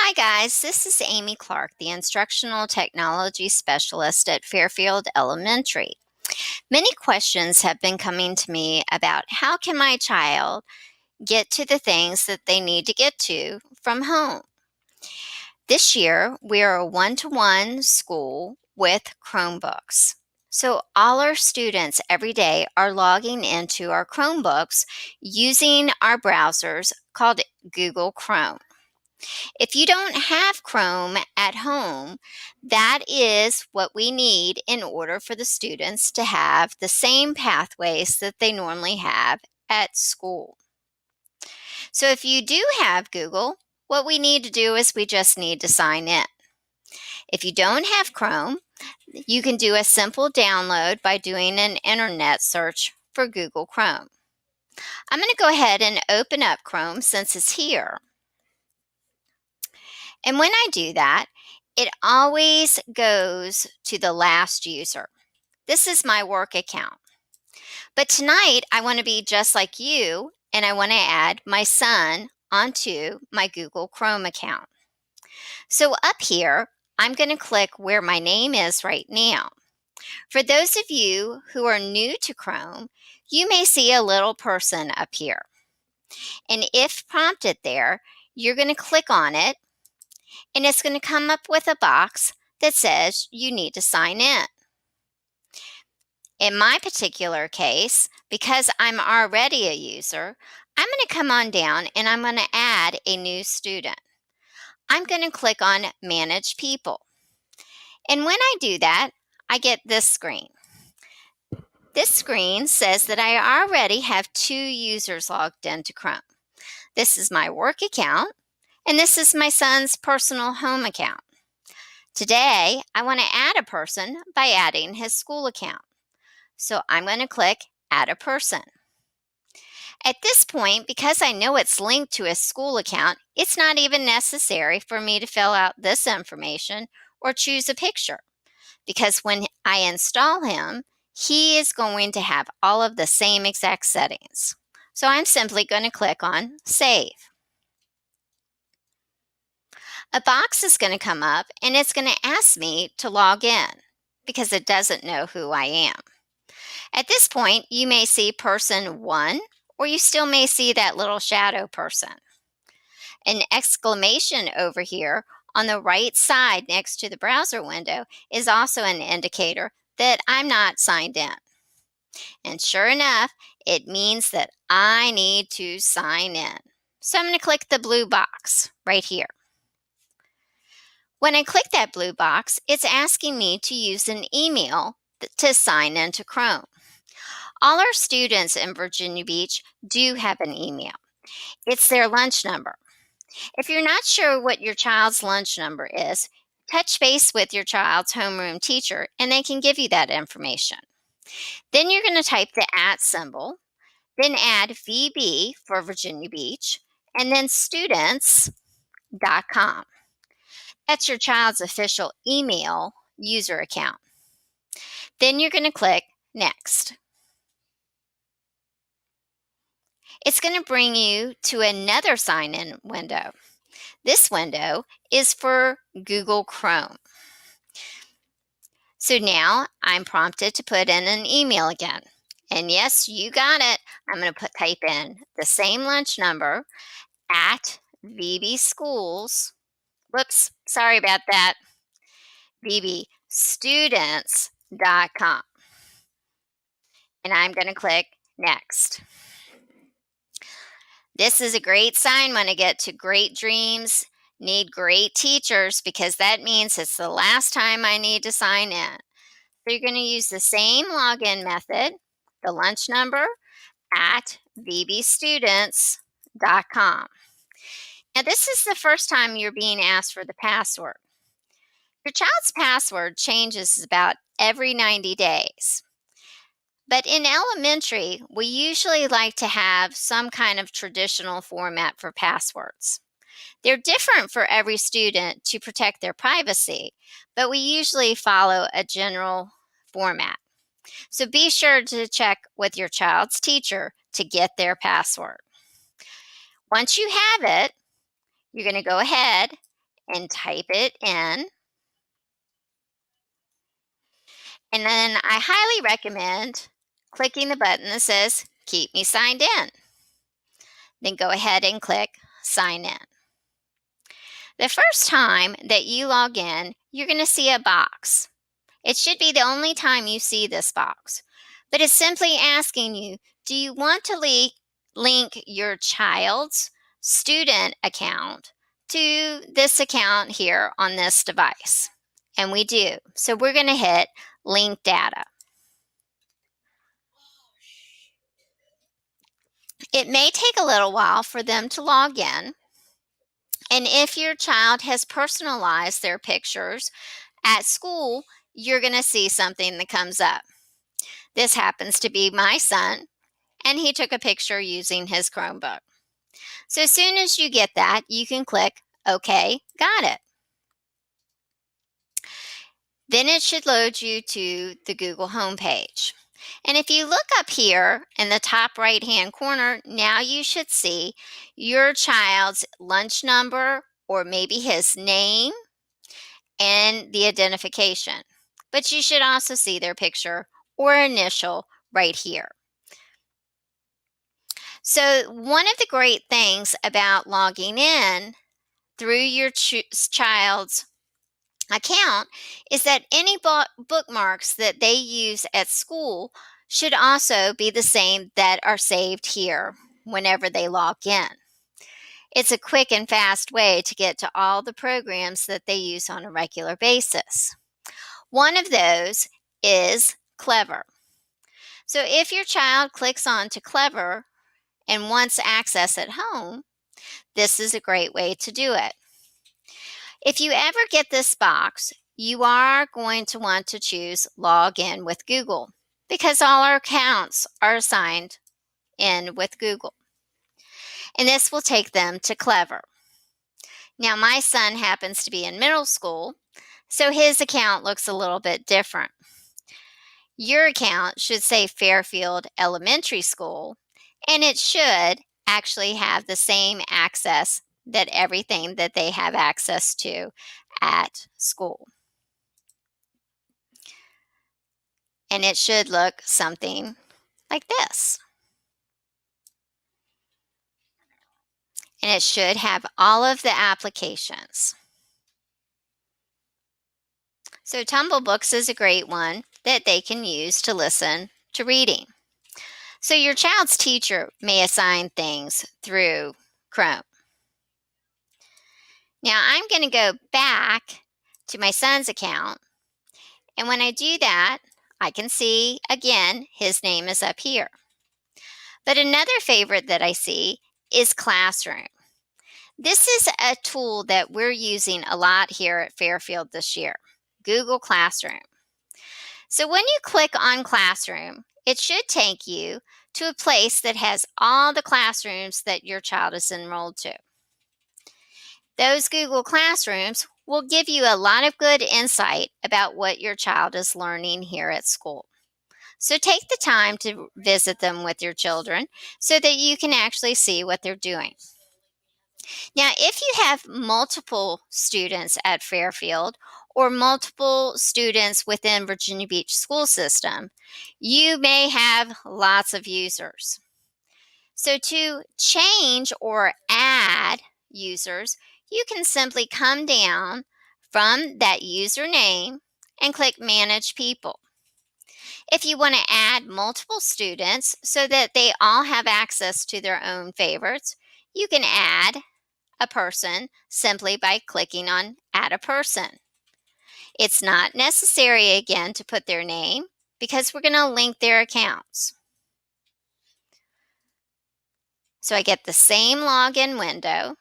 Hi, guys. This is Amy Clark, the Instructional Technology Specialist at Fairfield Elementary. Many questions have been coming to me about how can my child get to the things that they need to get to from home. This year, we are a one-to-one school with Chromebooks. So all our students every day are logging into our Chromebooks using our browsers called Google Chrome. If you don't have Chrome at home, that is what we need in order for the students to have the same pathways that they normally have at school. So if you do have Google, what we need to do is we just need to sign in. If you don't have Chrome, you can do a simple download by doing an internet search for Google Chrome. I'm going to go ahead and open up Chrome since it's here. And when I do that, it always goes to the last user. This is my work account. But tonight, I want to be just like you, and I want to add my son onto my Google Chrome account. So up here, I'm going to click where my name is right now. For those of you who are new to Chrome, you may see a little person up here. And if prompted there, you're going to click on it, and it's going to come up with a box that says you need to sign in. In my particular case, because I'm already a user, I'm going to come on down and I'm going to add a new student. I'm going to click on Manage People. And when I do that, I get this screen. This screen says that I already have 2 users logged into Chrome. This is my work account, and this is my son's personal home account. Today, I want to add a person by adding his school account. So I'm going to click Add a Person. At this point, because I know it's linked to a school account, it's not even necessary for me to fill out this information or choose a picture, because when I install him, he is going to have all of the same exact settings. So I'm simply going to click on Save. A box is going to come up and it's going to ask me to log in because it doesn't know who I am. At this point, you may see person 1, or you still may see that little shadow person. An exclamation over here on the right side next to the browser window is also an indicator that I'm not signed in. And sure enough, it means that I need to sign in. So I'm going to click the blue box right here. When I click that blue box, it's asking me to use an email to sign into Chrome. All our students in Virginia Beach do have an email. It's their lunch number. If you're not sure what your child's lunch number is, touch base with your child's homeroom teacher and they can give you that information. Then you're going to type the @ symbol, then add VB for Virginia Beach, and then students.com. That's your child's official email user account. Then you're going to click Next. It's going to bring you to another sign-in window. This window is for Google Chrome. So now I'm prompted to put in an email again. And yes, you got it. I'm going to type in the same lunch number at VB Schools. Whoops, sorry about that. VBstudents.com. And I'm going to click Next. This is a great sign when I get to great dreams, need great teachers, because that means it's the last time I need to sign in. So you're going to use the same login method, the lunch number at vbstudents.com. Now this is the first time you're being asked for the password. Your child's password changes about every 90 days. But in elementary, we usually like to have some kind of traditional format for passwords. They're different for every student to protect their privacy, but we usually follow a general format. So be sure to check with your child's teacher to get their password. Once you have it, you're going to go ahead and type it in. And then I highly recommend clicking the button that says Keep Me Signed In. Then go ahead and click Sign In. The first time that you log in, you're going to see a box. It should be the only time you see this box, but it's simply asking you, do you want to link your child's student account to this account here on this device? And we do. So we're going to hit Link Data. It may take a little while for them to log in. And if your child has personalized their pictures at school, you're going to see something that comes up. This happens to be my son, and he took a picture using his Chromebook. So as soon as you get that, you can click OK, got it. Then it should load you to the Google homepage. And if you look up here in the top right-hand corner, now you should see your child's lunch number or maybe his name and the identification. But you should also see their picture or initial right here. So one of the great things about logging in through your child's account is that any bookmarks that they use at school should also be the same that are saved here whenever they log in. It's a quick and fast way to get to all the programs that they use on a regular basis. One of those is Clever. So if your child clicks on to Clever and wants access at home, this is a great way to do it. If you ever get this box, you are going to want to choose Log In with Google because all our accounts are assigned in with Google. And this will take them to Clever. Now, my son happens to be in middle school, so his account looks a little bit different. Your account should say Fairfield Elementary School, and it should actually have the same access that everything that they have access to at school. And it should look something like this. And it should have all of the applications. So Tumble Books is a great one that they can use to listen to reading. So your child's teacher may assign things through Chrome. Now I'm going to go back to my son's account, and when I do that, I can see again his name is up here. But another favorite that I see is Classroom. This is a tool that we're using a lot here at Fairfield this year, Google Classroom. So when you click on Classroom, it should take you to a place that has all the classrooms that your child is enrolled to. Those Google Classrooms will give you a lot of good insight about what your child is learning here at school. So take the time to visit them with your children so that you can actually see what they're doing. Now, if you have multiple students at Fairfield or multiple students within Virginia Beach school system, you may have lots of users. So to change or add users, you can simply come down from that username and click Manage People. If you want to add multiple students so that they all have access to their own favorites, you can add a person simply by clicking on Add a Person. It's not necessary again to put their name because we're going to link their accounts. So I get the same login window,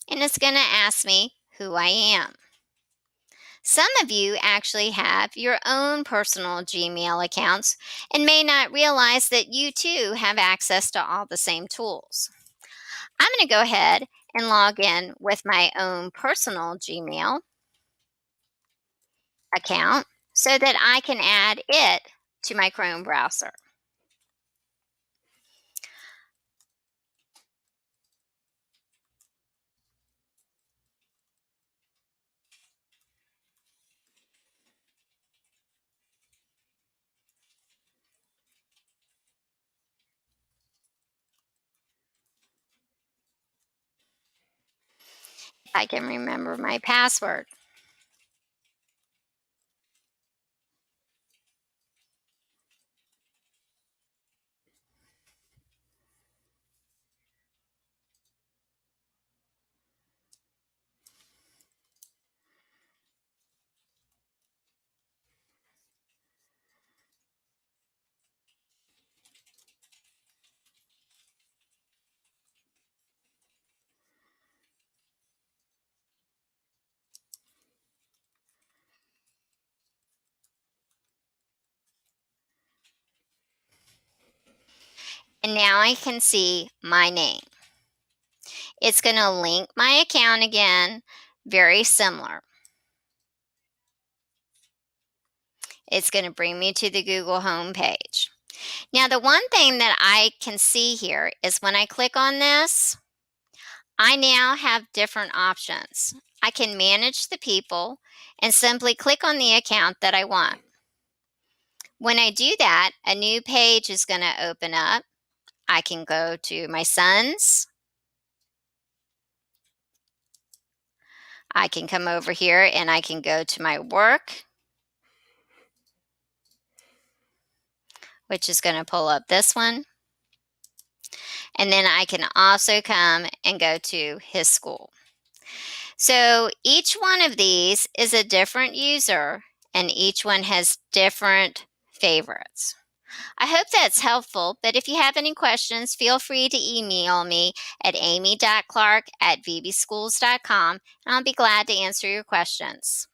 and it's going to ask me who I am. Some of you actually have your own personal Gmail accounts and may not realize that you too have access to all the same tools. I'm going to go ahead and log in with my own personal Gmail account so that I can add it to my Chrome browser. I can remember my password. And now I can see my name. It's going to link my account again, very similar. It's going to bring me to the Google home page. Now, the one thing that I can see here is when I click on this, I now have different options. I can manage the people and simply click on the account that I want. When I do that, a new page is going to open up. I can go to my sons. I can come over here and I can go to my work, which is going to pull up this one. And then I can also come and go to his school. So each one of these is a different user and each one has different favorites. I hope that's helpful, but if you have any questions, feel free to email me at amy.clark@vbschools.com and I'll be glad to answer your questions.